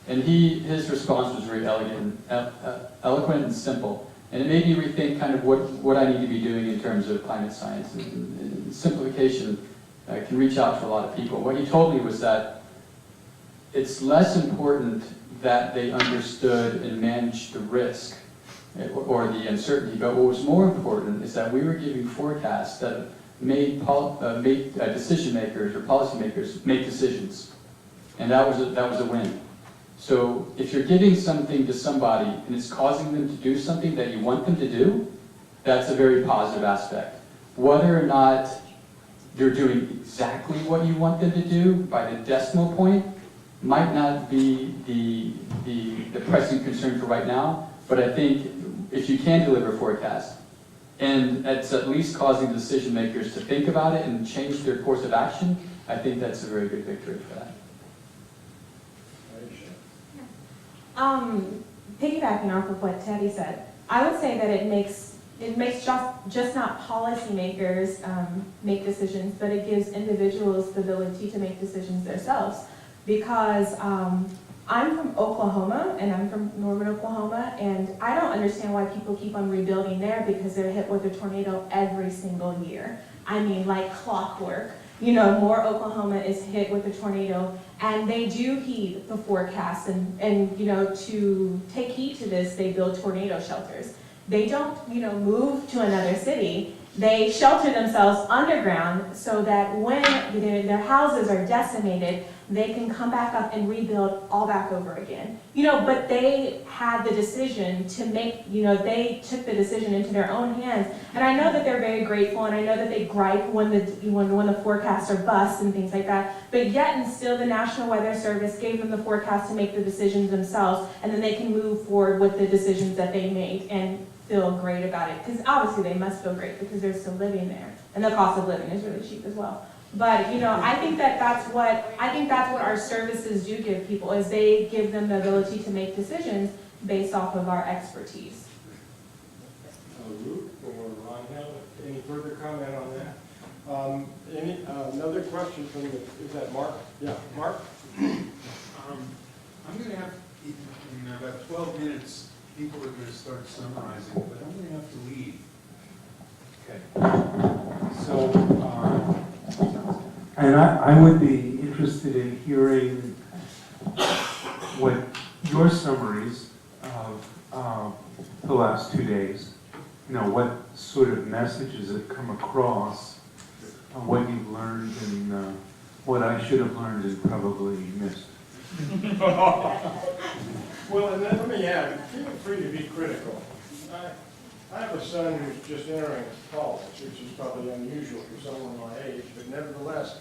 And his response was very eloquent and simple. And it made me rethink kind of what I need to be doing in terms of climate science. And simplification can reach out to a lot of people. What he told me was that it's less important that they understood and managed the risk or the uncertainty, but what was more important is that we were giving forecasts that made decision makers or policymakers make decisions, and that was a win. So if you're giving something to somebody and it's causing them to do something that you want them to do, that's a very positive aspect. Whether or not you're doing exactly what you want them to do by the decimal point might not be the pressing concern for right now, but I think if you can deliver a forecast, and it's at least causing decision makers to think about it and change their course of action, I think that's a very good victory for that. Piggybacking off of what Teddy said, I would say that it makes just not policymakers make decisions, but it gives individuals the ability to make decisions themselves. Because I'm from Oklahoma, and I'm from northern Oklahoma, and I don't understand why people keep on rebuilding there because they're hit with a tornado every single year. I mean, like clockwork. You know, more Oklahoma is hit with a tornado, and they do heed the forecast, and you know, to take heed to this, they build tornado shelters. They don't, you know, move to another city. They shelter themselves underground so that when their houses are decimated, they can come back up and rebuild all back over again. You know, but they had the decision to make, you know, they took the decision into their own hands. And I know that they're very grateful, and I know that they gripe when the forecasts are bust and things like that. But yet and still, the National Weather Service gave them the forecast to make the decisions themselves, and then they can move forward with the decisions that they made and feel great about it. Because obviously they must feel great because they're still living there, and the cost of living is really cheap as well. But you know, I think that's what our services do give people, is they give them the ability to make decisions based off of our expertise. Roop or Ángel, any further comment on that? Another question from is that Mark? Yeah, Mark? I'm going to have, in about 12 minutes, people are going to start summarizing, but I'm going to have to leave. Okay. So, and I would be interested in hearing what your summaries of the last 2 days, you know, what sort of messages have come across, what you've learned, and what I should have learned and probably missed. Well, and then let me add, feel free to be critical. I have a son who's just entering college, which is probably unusual for someone my age, but nevertheless,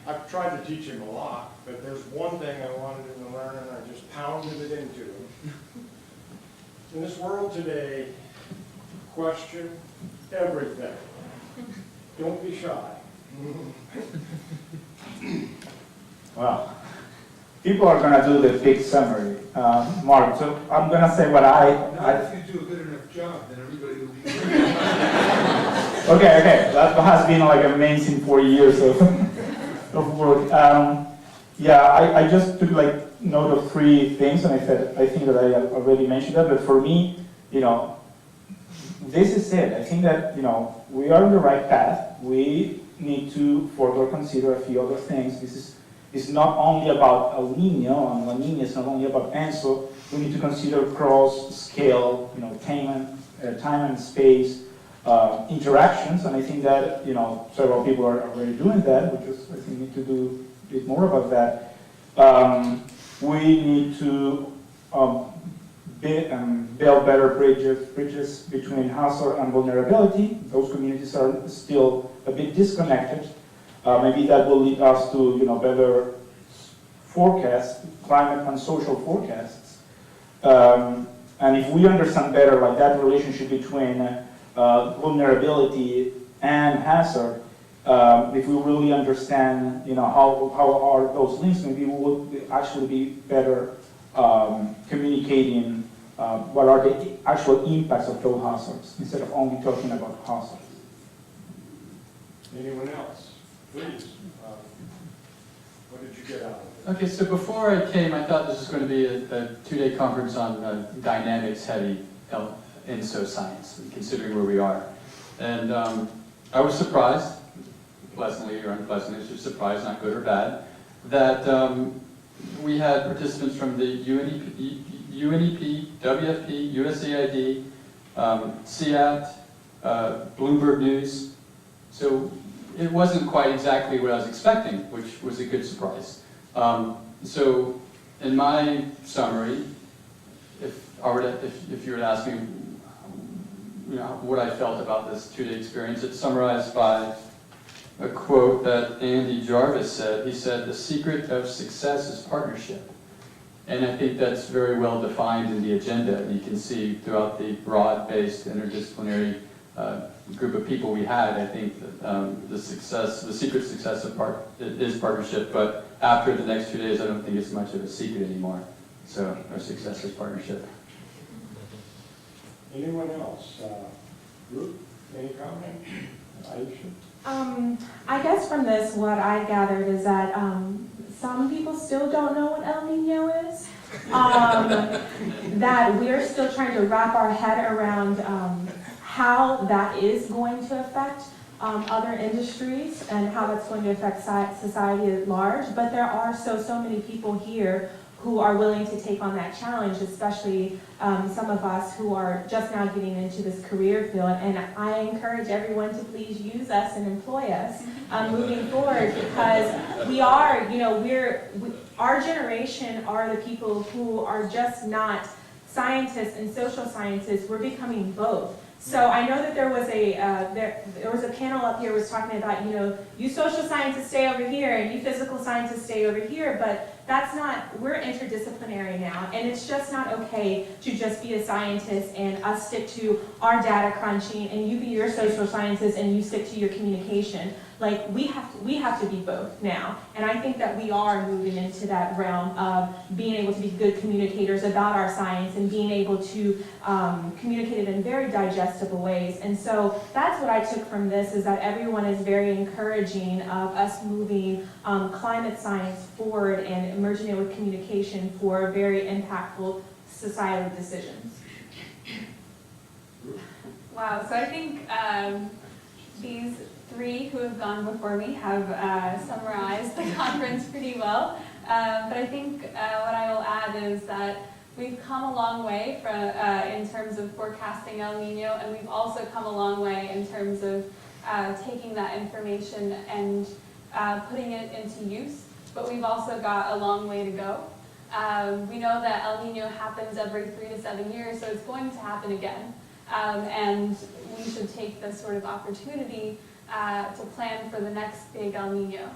I've tried to teach him a lot, but there's one thing I wanted him to learn, and I just pounded it into him. In this world today, question everything. Don't be shy. Well, people are going to do the big summary, Mark. So I'm going to say what Not if you do a good enough job, then everybody will be. Okay. That has been like amazing 4 years of work. I just took like note of 3 things, and I think that I already mentioned that. But for me, you know, this is it. I think that, you know, we are on the right path. We need to further consider a few other things. It's not only about El Niño, and La Niña is not only about ENSO. We need to consider cross-scale, you know, time and space interactions, and I think that, you know, several people are already doing that. We just, I think, need to do a bit more about that. We need to build better bridges between hazard and vulnerability. Those communities are still a bit disconnected. Maybe that will lead us to, you know, better forecasts, climate and social forecasts. And if we understand better, like, that relationship between vulnerability and hazard, if we really understand, you know, how are those links, maybe we would actually be better communicating what are the actual impacts of those hazards, instead of only talking about hazards. Anyone else? Please. What did you get out of it? Okay, so before I came, I thought this was going to be a 2-day conference on dynamics-heavy ENSO science, considering where we are. And I was surprised, pleasantly or unpleasantly, just surprised, not good or bad, that we had participants from the UNEP, WFP, USAID, SEAT, Bloomberg News. So it wasn't quite exactly what I was expecting, which was a good surprise. So in my summary, if you were to ask me, what I felt about this two-day experience, it's summarized by a quote that Andy Jarvis said. He said, "The secret of success is partnership." And I think that's very well defined in the agenda. You can see throughout the broad-based interdisciplinary group of people we had. I think that the secret success is partnership, but after the next 2 days, I don't think it's much of a secret anymore. So our success is partnership. Anyone else? Roop, any comment? Aisha? I guess from this, what I gathered is that some people still don't know what El Nino is. That we're still trying to wrap our head around how that is going to affect other industries and how that's going to affect society at large. But there are so many people here who are willing to take on that challenge, especially some of us who are just now getting into this career field. And I encourage everyone to please use us and employ us moving forward, because we are, our generation are the people who are just not scientists and social scientists. We're becoming both. So I know that there was a panel up here was talking about, you social scientists stay over here and you physical scientists stay over here, but that's not, we're interdisciplinary now, and it's just not okay to just be a scientist and us stick to our data crunching and you be your social scientist and you stick to your communication. Like, we have to be both now. And I think that we are moving into that realm of being able to be good communicators about our science and being able to communicate it in very digestible ways. And so that's what I took from this, is that everyone is very encouraging of us moving climate science forward and merging it with communication for very impactful societal decisions. Wow, so I think these three who have gone before me have summarized the conference pretty well. But I think what I will add is that we've come a long way in terms of forecasting El Nino, and we've also come a long way in terms of taking that information and putting it into use. But we've also got a long way to go. We know that El Nino happens every 3 to 7 years, so it's going to happen again. And we should take this sort of opportunity to plan for the next big El Nino.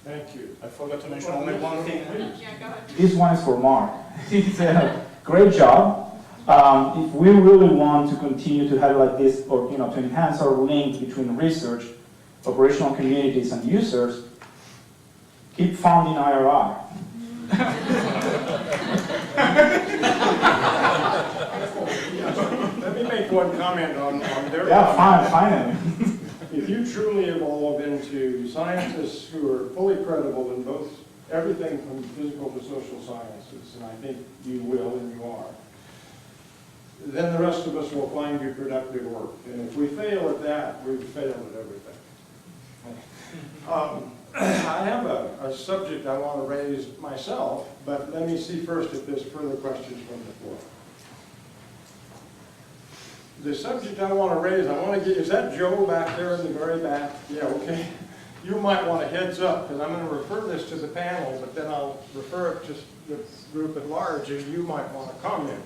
Thank you. I forgot to mention only one thing. Yeah, go ahead. This one is for Mark. It's a great job. If we really want to continue to have like this, or to enhance our link between research, operational communities, and users, keep funding IRI. Let me make one comment on their Yeah, fine. If you truly evolve into scientists who are fully credible in both everything from physical to social sciences, and I think you will and you are, then the rest of us will find you productive work. And if we fail at that, we've failed at everything. I have a subject I want to raise myself, but let me see first if there's further questions from the floor. The subject I want to raise, is that Joe back there in the very back? Yeah, okay. You might want a heads up, because I'm going to refer this to the panel, but then I'll refer it to the group at large, and you might want to comment.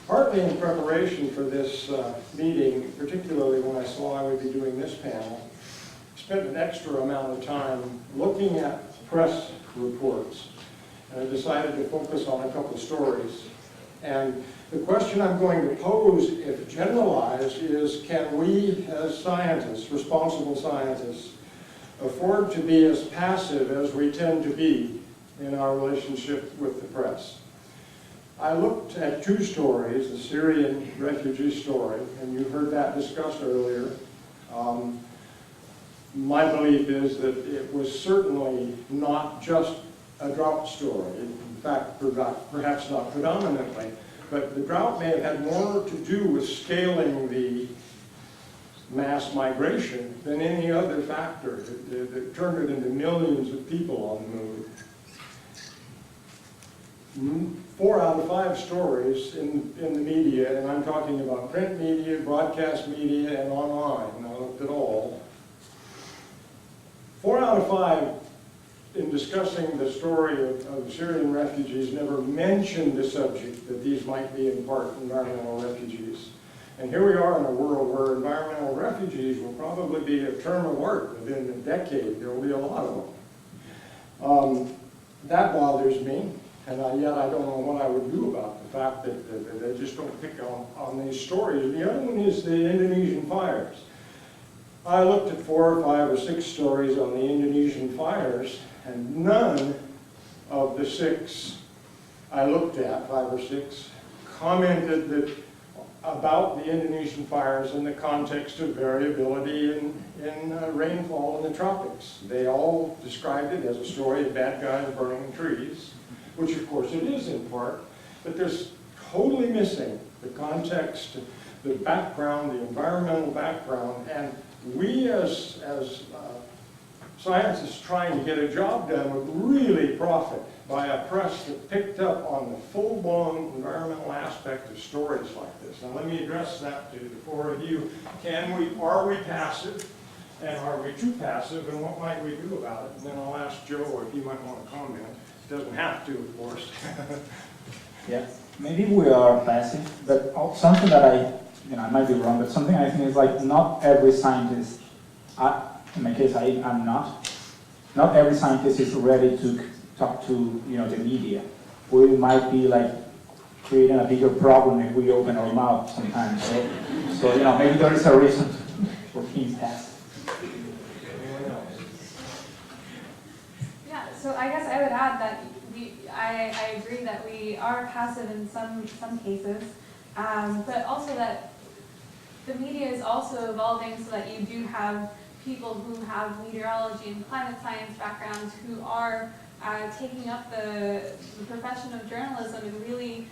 Partly in preparation for this meeting, particularly when I saw I would be doing this panel, spent an extra amount of time looking at press reports, and I decided to focus on a couple stories. And the question I'm going to pose, if generalized, is can we as scientists, responsible scientists, afford to be as passive as we tend to be in our relationship with the press? I looked at two stories, the Syrian refugee story, and you heard that discussed earlier. My belief is that it was certainly not just a drought story. In fact, perhaps not predominantly, but the drought may have had more to do with scaling the mass migration than any other factor that turned it into millions of people on the move. 4 out of 5 stories in the media, and I'm talking about print media, broadcast media, and online, I looked at all. 4 out of 5 in discussing the story of Syrian refugees never mentioned the subject that these might be in part environmental refugees. And here we are in a world where environmental refugees will probably be a term of art within a decade. There will be a lot of them. That bothers me, and yet I don't know what I would do about the fact that they just don't pick on these stories. The other one is the Indonesian fires. I looked at 4 or 5 or 6 stories on the Indonesian fires, and none of the 6 I looked at, 5 or 6, commented about the Indonesian fires in the context of variability in rainfall in the tropics. They all described it as a story of bad guys burning trees, which of course it is in part, but there's totally missing the context, the background, the environmental background, and we as scientists trying to get a job done would really profit by a press that picked up on the full-blown environmental aspect of stories like this. Now let me address that to the 4 of you. Are we passive? And are we too passive? And what might we do about it? And then I'll ask Joe if he might want to comment. He doesn't have to, of course. Yeah, maybe we are passive, but something that I might be wrong, but something I think is like not every scientist, in my case I'm not every scientist is ready to talk to the media. We might be like creating a bigger problem if we open our mouth sometimes. So maybe there is a reason for being passive. Yeah, so I guess I would add that I agree that we are passive in some cases, but also that the media is also evolving so that you do have people who have meteorology and climate science backgrounds who are taking up the profession of journalism and really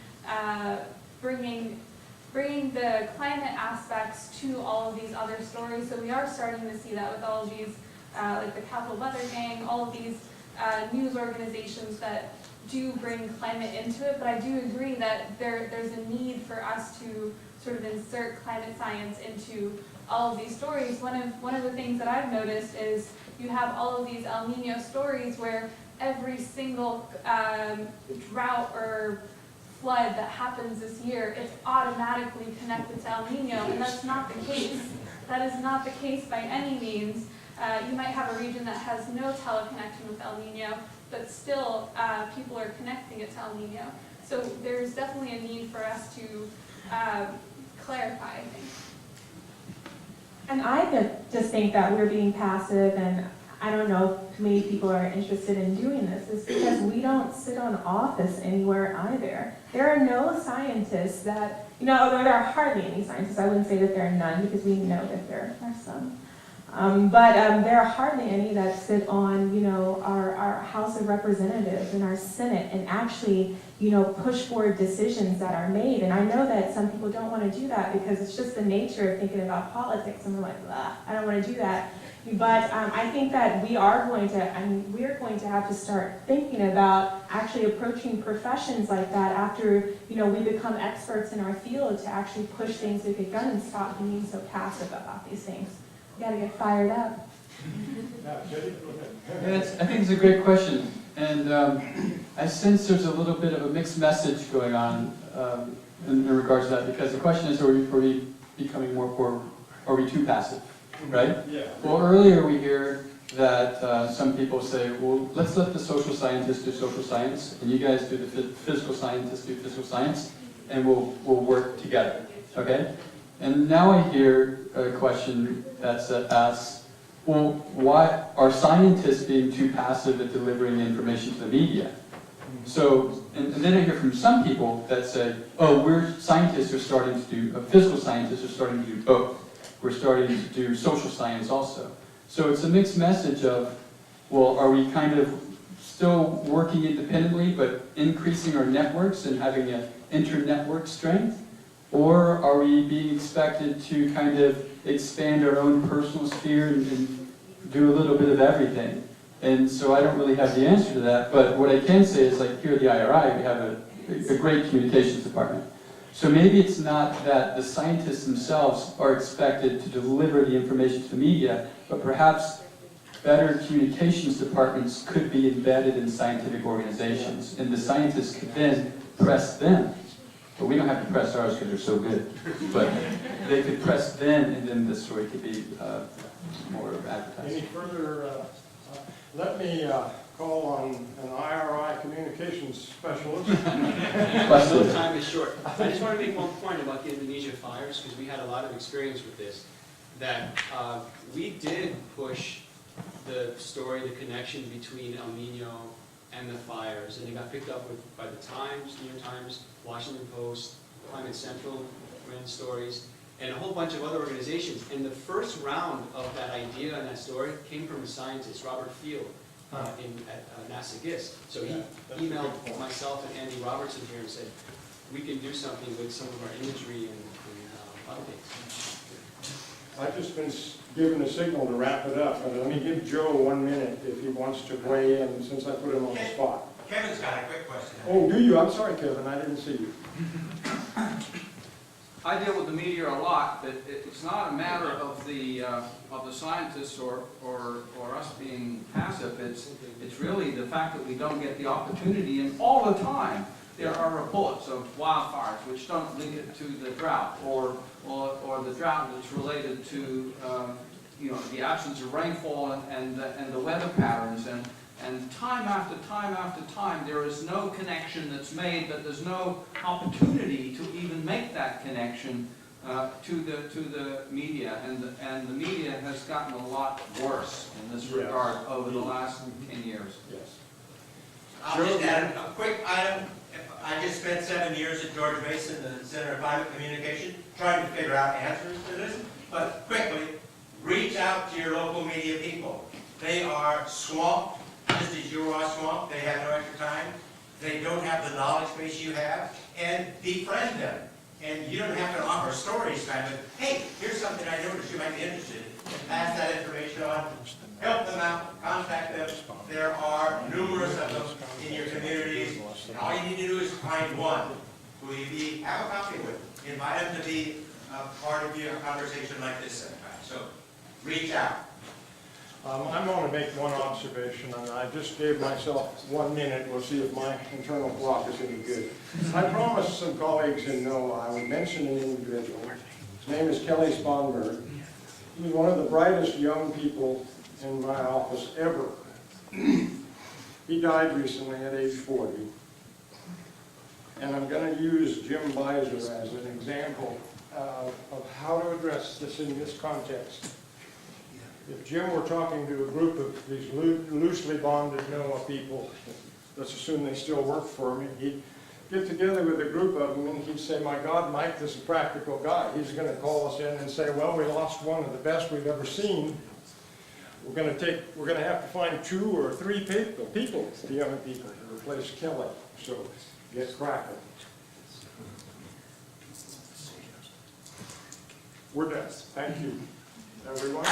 bringing the climate aspects to all of these other stories. So we are starting to see that with all of these, like the Capital Weather Gang, all of these news organizations that do bring climate into it. But I do agree that there's a need for us to sort of insert climate science into all of these stories. One of the things that I've noticed is you have all of these El Nino stories where every single drought or flood that happens this year, it's automatically connected to El Nino, and that's not the case. That is not the case by any means. You might have a region that has no teleconnection with El Nino, but still people are connecting it to El Nino. So there's definitely a need for us to clarify, I think. And I just think that we're being passive, and I don't know if many people are interested in doing this, is because we don't sit on office anywhere either. There are no scientists that, although there are hardly any scientists, I wouldn't say that there are none because we know that there are some. But there are hardly any that sit on, our House of Representatives and our Senate and actually, push forward decisions that are made. And I know that some people don't want to do that because it's just the nature of thinking about politics, and we're like, I don't want to do that. But I think that we're going to have to start thinking about actually approaching professions like that after, we become experts in our field to actually push things to get done and stop being so passive about these things. We got to get fired up. Yeah, I think it's a great question, and I sense there's a little bit of a mixed message going on in regards to that, because the question is, are we becoming are we too passive, right? Yeah. Well, earlier we hear that some people say, well, let's let the social scientists do social science, and you guys do the physical scientists do physical science, and we'll work together, okay? And now I hear a question that asks, well, why are scientists being too passive at delivering information to the media? So, and then I hear from some people that say, oh, physical scientists are starting to do both. We're starting to do social science also. So it's a mixed message of, well, are we kind of still working independently but increasing our networks and having an inter-network strength? Or are we being expected to kind of expand our own personal sphere and do a little bit of everything. And so I don't really have the answer to that, but what I can say is, like, here at the IRI, we have a great communications department. So maybe it's not that the scientists themselves are expected to deliver the information to the media, but perhaps better communications departments could be embedded in scientific organizations, and the scientists could then press them. But we don't have to press ours because they're so good. But they could press them, and then the story could be more advertised. Any further, let me call on an IRI communications specialist. The time is short. I just want to make one point about the Indonesia fires, because we had a lot of experience with this, that we did push the story, the connection between El Nino and the fires, and it got picked up by the Times, New York Times, Washington Post, Climate Central ran stories, and a whole bunch of other organizations. And the first round of that idea and that story came from a scientist, Robert Field, at NASA GIST. So he emailed myself and Andy Robertson here and said, we can do something with some of our imagery and updates. I've just been given a signal to wrap it up, but let me give Joe 1 minute if he wants to weigh in, since I put him on the spot. Kevin's got a quick question. Oh, do you? I'm sorry, Kevin, I didn't see you. I deal with the media a lot, but it's not a matter of the scientists or us being passive. It's really the fact that we don't get the opportunity, and all the time there are reports of wildfires which don't link it to the drought, or the drought that's related to the absence of rainfall and the weather patterns, and time after time after time there is no connection that's made, but there's no opportunity to even make that connection to the media, and the media has gotten a lot worse in this regard over the last 10 years. Yes. I'll just add a quick item. I just spent 7 years at George Mason, the Center of Climate Communication, trying to figure out answers to this. But quickly, reach out to your local media people. They are swamped, just as you are swamped. They have no extra time. They don't have the knowledge base you have. And befriend them. And you don't have to offer stories time, but hey, here's something I noticed you might be interested in. And pass that information on. Help them out, contact them. There are numerous of them in your communities. And all you need to do is find one who you have a coffee with. Invite them to be a part of your conversation like this sometime. So reach out. I'm going to make one observation, and I just gave myself 1 minute. We'll see if my internal clock is any good. I promised some colleagues in NOAA I would mention an individual. His name is Kelly Sponberg. He was one of the brightest young people in my office ever. He died recently at age 40. And I'm going to use Jim Beiser as an example of how to address this in this context. If Jim were talking to a group of these loosely bonded NOAA people, let's assume they still work for him, he'd get together with a group of them and he'd say, my God, Mike, this is a practical guy. He's going to call us in and say, well, we lost one of the best we've ever seen. We're going to have to find 2 or 3 people, the young people, to replace Kelly. So get cracking. We're done. Thank you, everyone.